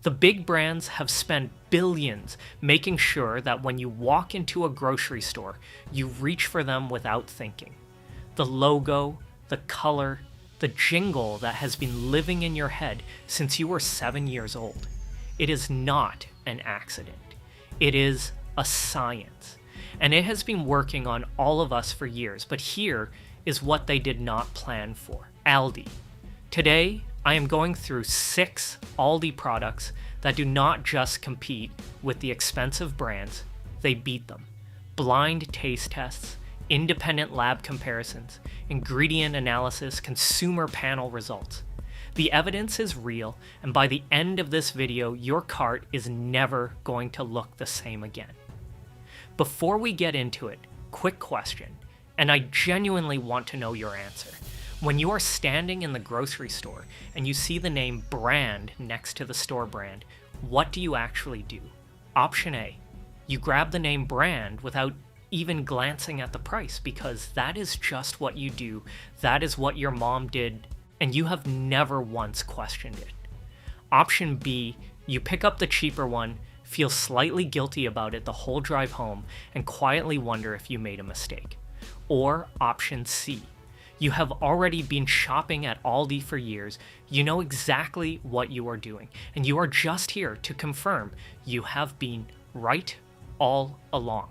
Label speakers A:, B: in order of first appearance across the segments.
A: The big brands have spent billions making sure that when you walk into a grocery store, you reach for them without thinking. The logo, the color, the jingle that has been living in your head since you were 7 years old. It is not an accident. It is a science. And it has been working on all of us for years, but here is what they did not plan for. Aldi. Today, I am going through 6 Aldi products that do not just compete with the expensive brands, they beat them. Blind taste tests, independent lab comparisons, ingredient analysis, consumer panel results. The evidence is real, and by the end of this video, your cart is never going to look the same again. Before we get into it, quick question, and I genuinely want to know your answer. When you are standing in the grocery store and you see the name brand next to the store brand, what do you actually do? Option A, you grab the name brand without even glancing at the price because that is just what you do, that is what your mom did, and you have never once questioned it. Option B, you pick up the cheaper one, feel slightly guilty about it the whole drive home, and quietly wonder if you made a mistake. Or option C, you have already been shopping at Aldi for years, you know exactly what you are doing, and you are just here to confirm you have been right all along.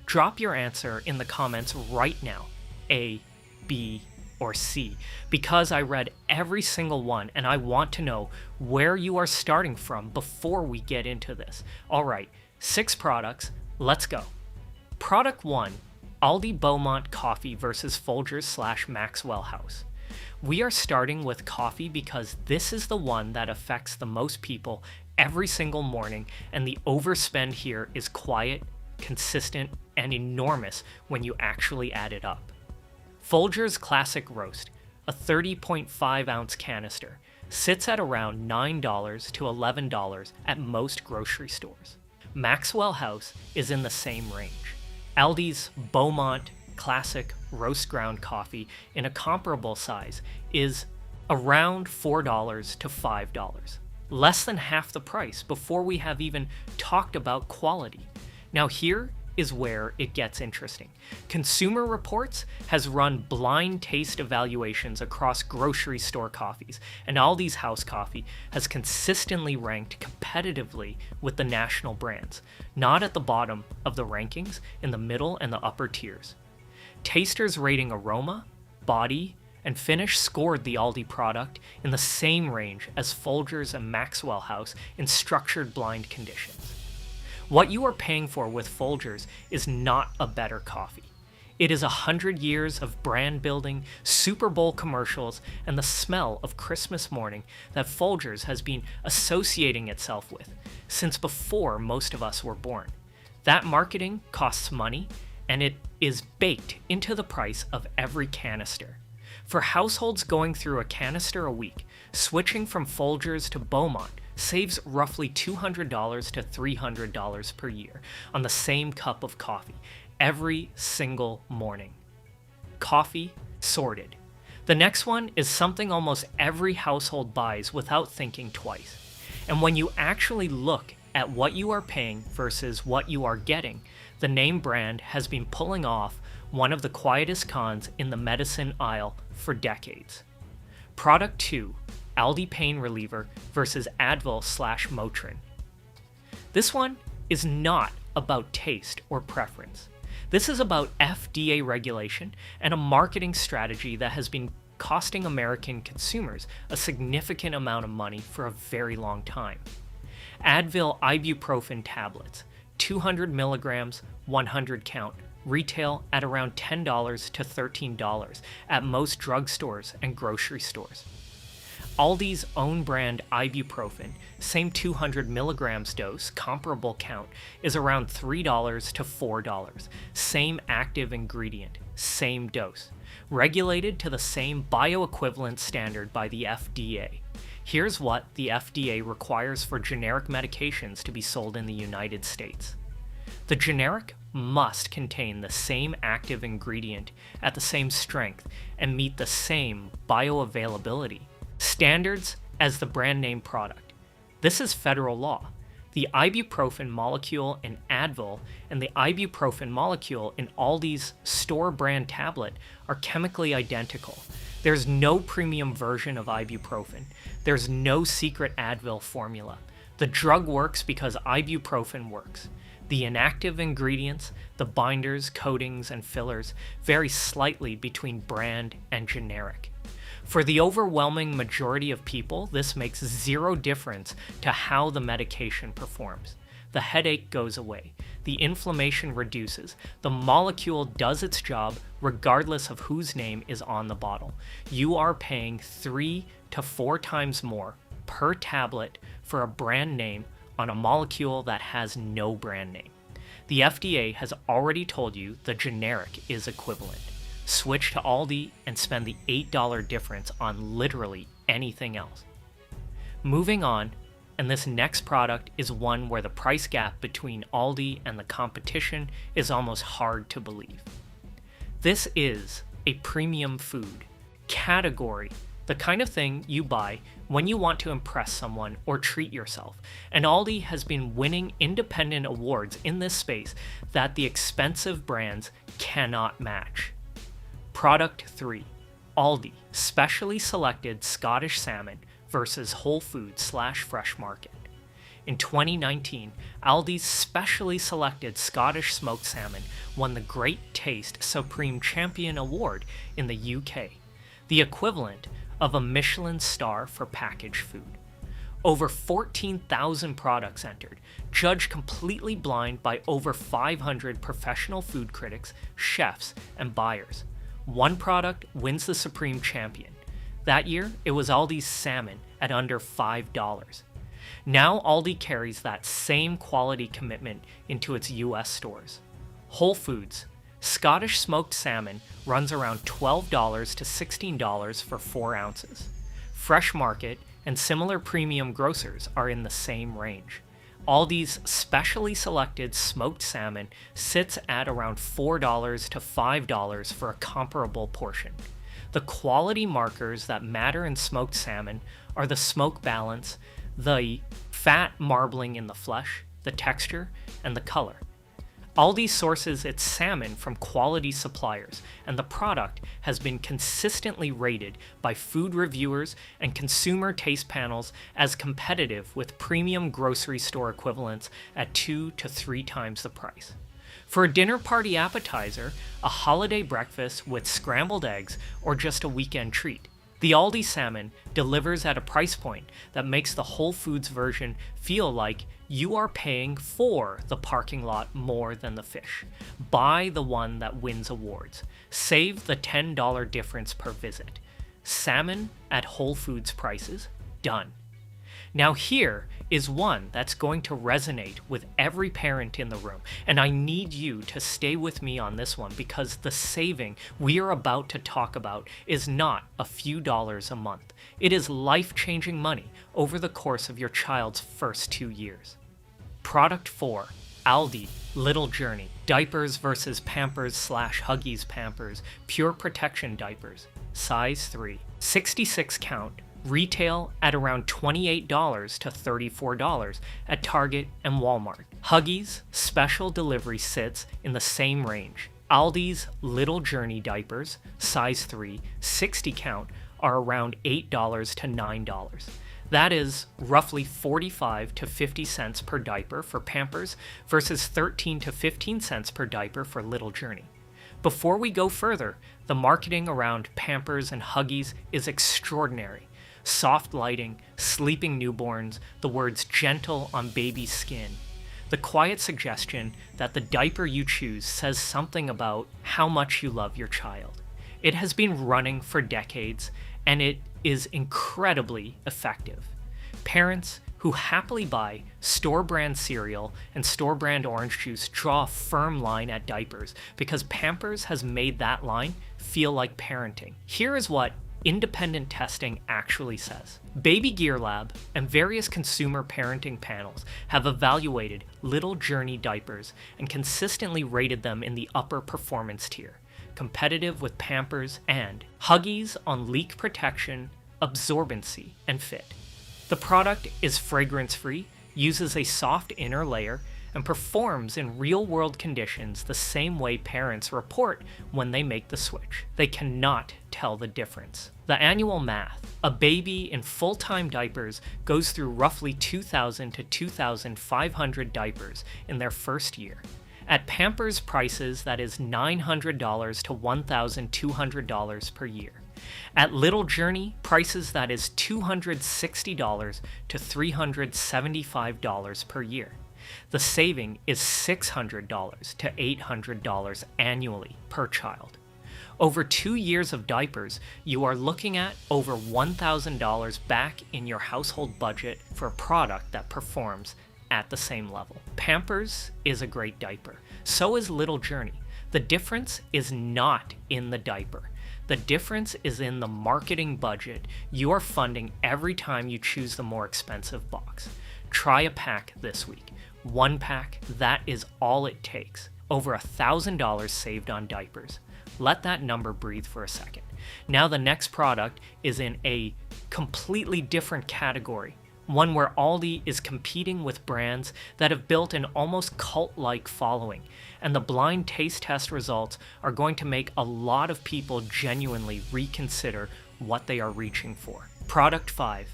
A: Drop your answer in the comments right now, A, B, or C, because I read every single one and I want to know where you are starting from before we get into this. Alright, 6 products, let's go. Product 1. Aldi Beaumont Coffee versus Folgers / Maxwell House. We are starting with coffee because this is the one that affects the most people every single morning, and the overspend here is quiet, consistent, and enormous when you actually add it up. Folgers Classic Roast, a 30.5 ounce canister, sits at around $9 to $11 at most grocery stores. Maxwell House is in the same range. Aldi's Beaumont Classic Roast Ground Coffee in a comparable size is around $4 to $5. Less than half the price before we have even talked about quality. Now here is where it gets interesting. Consumer Reports has run blind taste evaluations across grocery store coffees, and Aldi's House Coffee has consistently ranked competitively with the national brands, not at the bottom of the rankings, in the middle and the upper tiers. Tasters rating aroma, body, and finish scored the Aldi product in the same range as Folgers and Maxwell House in structured blind conditions. What you are paying for with Folgers is not a better coffee. It is 100 years of brand building, Super Bowl commercials, and the smell of Christmas morning that Folgers has been associating itself with since before most of us were born. That marketing costs money, and it is baked into the price of every canister. For households going through a canister a week, switching from Folgers to Beaumont saves roughly $200 to $300 per year on the same cup of coffee every single morning. Coffee sorted. The next one is something almost every household buys without thinking twice. And when you actually look at what you are paying versus what you are getting, the name brand has been pulling off one of the quietest cons in the medicine aisle for decades. Product 2. Aldi Pain Reliever versus Advil / Motrin. This one is not about taste or preference. This is about FDA regulation and a marketing strategy that has been costing American consumers a significant amount of money for a very long time. Advil ibuprofen tablets, 200 milligrams, 100 count, retail at around $10 to $13 at most drugstores and grocery stores. Aldi's own brand ibuprofen, same 200 milligrams dose, comparable count, is around $3 to $4. Same active ingredient, same dose. Regulated to the same bioequivalent standard by the FDA. Here's what the FDA requires for generic medications to be sold in the United States. The generic must contain the same active ingredient at the same strength and meet the same bioavailability standards as the brand name product. This is federal law. The ibuprofen molecule in Advil and the ibuprofen molecule in Aldi's store brand tablet are chemically identical. There's no premium version of ibuprofen. There's no secret Advil formula. The drug works because ibuprofen works. The inactive ingredients, the binders, coatings, and fillers vary slightly between brand and generic. For the overwhelming majority of people, this makes zero difference to how the medication performs. The headache goes away. The inflammation reduces. The molecule does its job regardless of whose name is on the bottle. You are paying 3 to 4 times more per tablet for a brand name on a molecule that has no brand name. The FDA has already told you the generic is equivalent. Switch to Aldi and spend the $8 difference on literally anything else. Moving on, and this next product is one where the price gap between Aldi and the competition is almost hard to believe. This is a premium food category, the kind of thing you buy when you want to impress someone or treat yourself, and Aldi has been winning independent awards in this space that the expensive brands cannot match. Product 3. Aldi Specially Selected Scottish Salmon versus Whole Foods / Fresh Market. In 2019, Aldi's Specially Selected Scottish Smoked Salmon won the Great Taste Supreme Champion Award in the UK, the equivalent of a Michelin star for packaged food. Over 14,000 products entered, judged completely blind by over 500 professional food critics, chefs, and buyers. One product wins the Supreme Champion. That year, it was Aldi's salmon at under $5. Now Aldi carries that same quality commitment into its US stores. Whole Foods Scottish smoked salmon runs around $12 to $16 for 4 ounces. Fresh Market and similar premium grocers are in the same range. Aldi's Specially Selected Smoked Salmon sits at around $4 to $5 for a comparable portion. The quality markers that matter in smoked salmon are the smoke balance, the fat marbling in the flesh, the texture, and the color. Aldi sources its salmon from quality suppliers, and the product has been consistently rated by food reviewers and consumer taste panels as competitive with premium grocery store equivalents at 2 to 3 times the price. For a dinner party appetizer, a holiday breakfast with scrambled eggs, or just a weekend treat, the Aldi salmon delivers at a price point that makes the Whole Foods version feel like you are paying for the parking lot more than the fish. Buy the one that wins awards. Save the $10 difference per visit. Salmon at Whole Foods prices? Done. Now here is one that's going to resonate with every parent in the room, and I need you to stay with me on this one because the saving we are about to talk about is not a few dollars a month. It is life-changing money over the course of your child's first 2 years. Product 4. Aldi Little Journey Diapers versus Pampers / Huggies Pampers Pure Protection Diapers. Size 3. 66 count. Retail at around $28 to $34 at Target and Walmart. Huggies special delivery sits in the same range. Aldi's Little Journey diapers, size 3, 60 count, are around $8 to $9. That is roughly 45 to 50 cents per diaper for Pampers versus 13 to 15 cents per diaper for Little Journey. Before we go further, the marketing around Pampers and Huggies is extraordinary. Soft lighting, sleeping newborns, the words gentle on baby's skin. The quiet suggestion that the diaper you choose says something about how much you love your child. It has been running for decades, and it is incredibly effective. Parents who happily buy store-brand cereal and store-brand orange juice draw a firm line at diapers because Pampers has made that line feel like parenting. Here is what independent testing actually says. Baby Gear Lab and various consumer parenting panels have evaluated Little Journey diapers and consistently rated them in the upper performance tier, competitive with Pampers and Huggies on leak protection, absorbency, and fit. The product is fragrance-free, uses a soft inner layer, and performs in real-world conditions the same way parents report when they make the switch. They cannot tell the difference. The annual math: a baby in full-time diapers goes through roughly 2,000 to 2,500 diapers in their first year. At Pampers prices, that is $900 to $1,200 per year. At Little Journey, prices that is $260 to $375 per year. The saving is $600 to $800 annually per child. Over 2 years of diapers, you are looking at over $1,000 back in your household budget for a product that performs at the same level. Pampers is a great diaper. So is Little Journey. The difference is not in the diaper. The difference is in the marketing budget you are funding every time you choose the more expensive box. Try a pack this week. 1 pack, that is all it takes. Over $1,000 saved on diapers. Let that number breathe for a second. Now the next product is in a completely different category. One where Aldi is competing with brands that have built an almost cult-like following, and the blind taste test results are going to make a lot of people genuinely reconsider what they are reaching for. Product 5,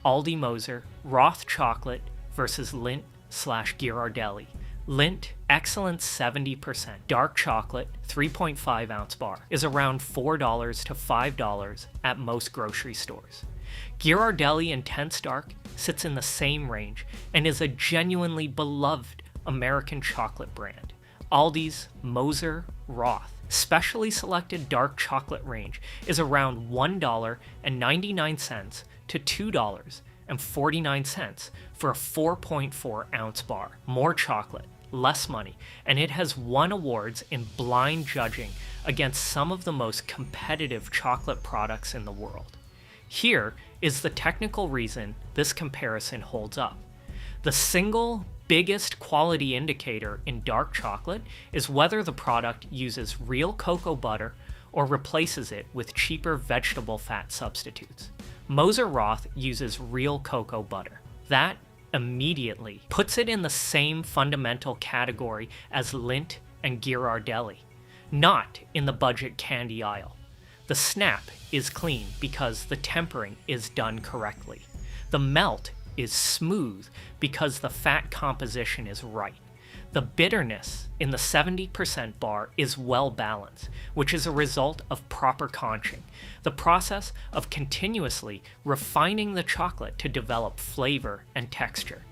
A: Aldi Moser Roth Chocolate versus Lindt/Ghirardelli. Lindt Excellent 70% dark chocolate 3.5 ounce bar is around $4 to $5 at most grocery stores. Ghirardelli Intense Dark sits in the same range and is a genuinely beloved American chocolate brand. Aldi's Moser Roth specially selected dark chocolate range is around $1.99 to $2.49 for a 4.4 ounce bar. More chocolate, less money, and it has won awards in blind judging against some of the most competitive chocolate products in the world. Here is the technical reason this comparison holds up. The single biggest quality indicator in dark chocolate is whether the product uses real cocoa butter or replaces it with cheaper vegetable fat substitutes. Moser Roth uses real cocoa butter. That immediately puts it in the same fundamental category as Lindt and Ghirardelli, not in the budget candy aisle. The snap is clean because the tempering is done correctly. The melt is smooth because the fat composition is right. The bitterness in the 70% bar is well balanced, which is a result of proper conching, the process of continuously refining the chocolate to develop flavor and texture.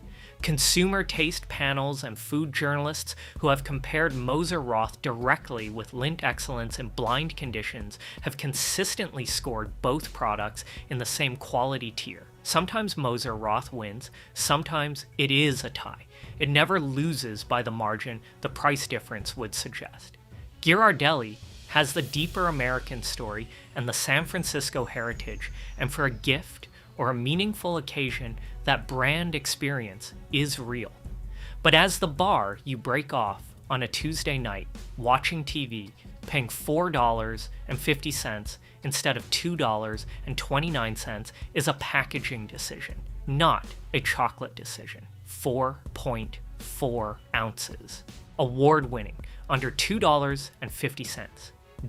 A: Consumer taste panels and food journalists who have compared Moser Roth directly with Lindt Excellence in blind conditions have consistently scored both products in the same quality tier. Sometimes Moser Roth wins, sometimes it is a tie. It never loses by the margin the price difference would suggest. Ghirardelli has the deeper American story and the San Francisco heritage, and for a gift or a meaningful occasion, that brand experience is real. But as the bar you break off on a Tuesday night, watching TV, paying $4.50 instead of $2.29 is a packaging decision, not a chocolate decision. 4.4 ounces. Award-winning, under $2.50.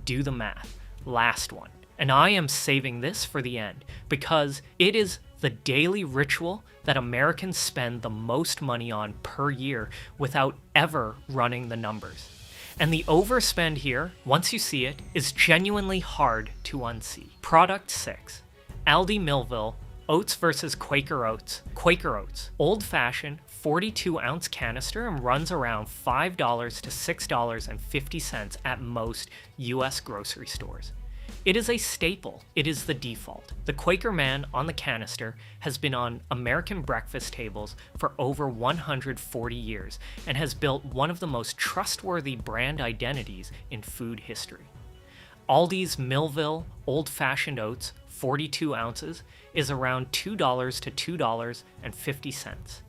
A: Do the math. Last one. And I am saving this for the end because it is the daily ritual that Americans spend the most money on per year without ever running the numbers. And the overspend here, once you see it, is genuinely hard to unsee. Product 6, Aldi Millville Oats versus Quaker Oats. Quaker Oats, old-fashioned 42-ounce canister and runs around $5 to $6.50 at most U.S. grocery stores. It is a staple. It is the default. The Quaker man on the canister has been on American breakfast tables for over 140 years and has built one of the most trustworthy brand identities in food history. Aldi's Millville Old-Fashioned Oats, 42 ounces, is around $2 to $2.50.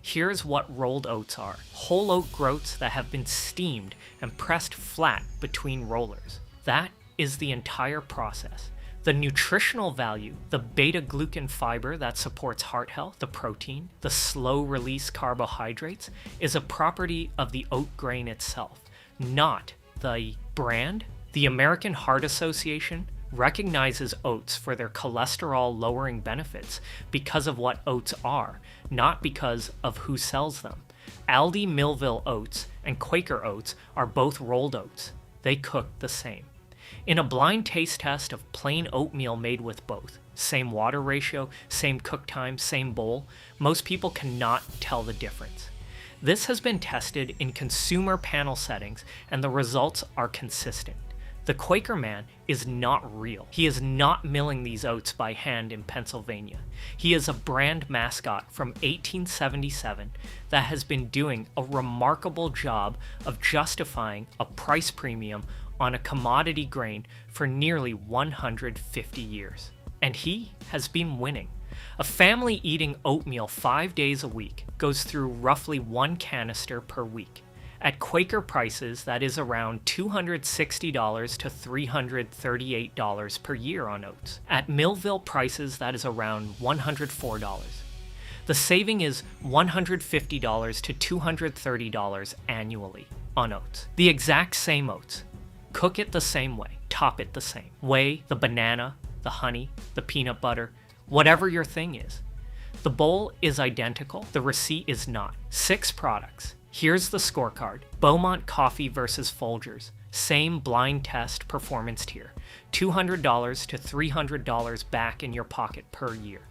A: Here's what rolled oats are. Whole oat groats that have been steamed and pressed flat between rollers. That is the entire process. The nutritional value, the beta-glucan fiber that supports heart health, the protein, the slow-release carbohydrates, is a property of the oat grain itself, not the brand. The American Heart Association recognizes oats for their cholesterol-lowering benefits because of what oats are, not because of who sells them. Aldi Millville oats and Quaker oats are both rolled oats. They cook the same. In a blind taste test of plain oatmeal made with both, same water ratio, same cook time, same bowl, most people cannot tell the difference. This has been tested in consumer panel settings, and the results are consistent. The Quaker man is not real. He is not milling these oats by hand in Pennsylvania. He is a brand mascot from 1877 that has been doing a remarkable job of justifying a price premium on a commodity grain for nearly 150 years. And he has been winning. A family eating oatmeal 5 days a week goes through roughly 1 canister per week. At Quaker prices, that is around $260 to $338 per year on oats. At Millville prices, that is around $104. The saving is $150 to $230 annually on oats. The exact same oats. Cook it the same way, top it the same. Whey, the banana, the honey, the peanut butter, whatever your thing is. The bowl is identical, the receipt is not. 6 products. Here's the scorecard. Beaumont Coffee versus Folgers. Same blind test performance tier. $200 to $300 back in your pocket per year.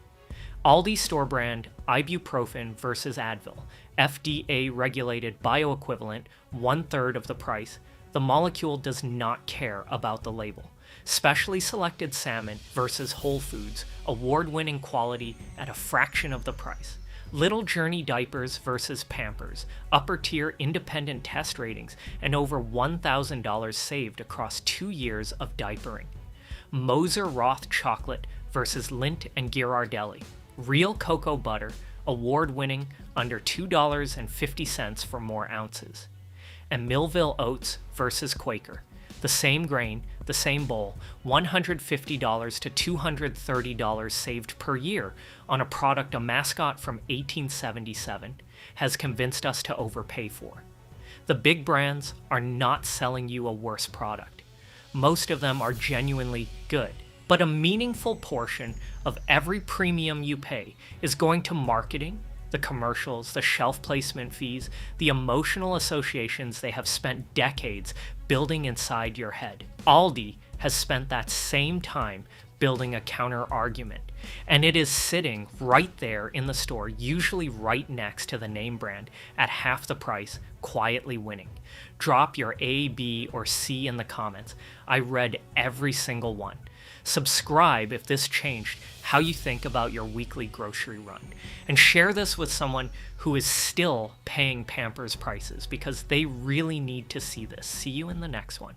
A: Aldi store brand ibuprofen versus Advil. FDA regulated bioequivalent, 1/3 of the price. The molecule does not care about the label. Specially selected salmon versus Whole Foods. Award-winning quality at a fraction of the price. Little Journey diapers versus Pampers, upper tier independent test ratings, and over $1,000 saved across 2 years of diapering. Moser Roth chocolate versus Lindt and Ghirardelli, real cocoa butter, award-winning, under $2.50 for more ounces. And Millville oats versus Quaker, the same grain, the same bowl, $150 to $230 saved per year on a product a mascot from 1877 has convinced us to overpay for. The big brands are not selling you a worse product. Most of them are genuinely good, but a meaningful portion of every premium you pay is going to marketing, the commercials, the shelf placement fees, the emotional associations they have spent decades building inside your head. Aldi has spent that same time building a counter argument, and it is sitting right there in the store, usually right next to the name brand, at half the price, quietly winning. Drop your A, B, or C in the comments. I read every single one. Subscribe if this changed how you think about your weekly grocery run. And share this with someone who is still paying Pampers prices, because they really need to see this. See you in the next one.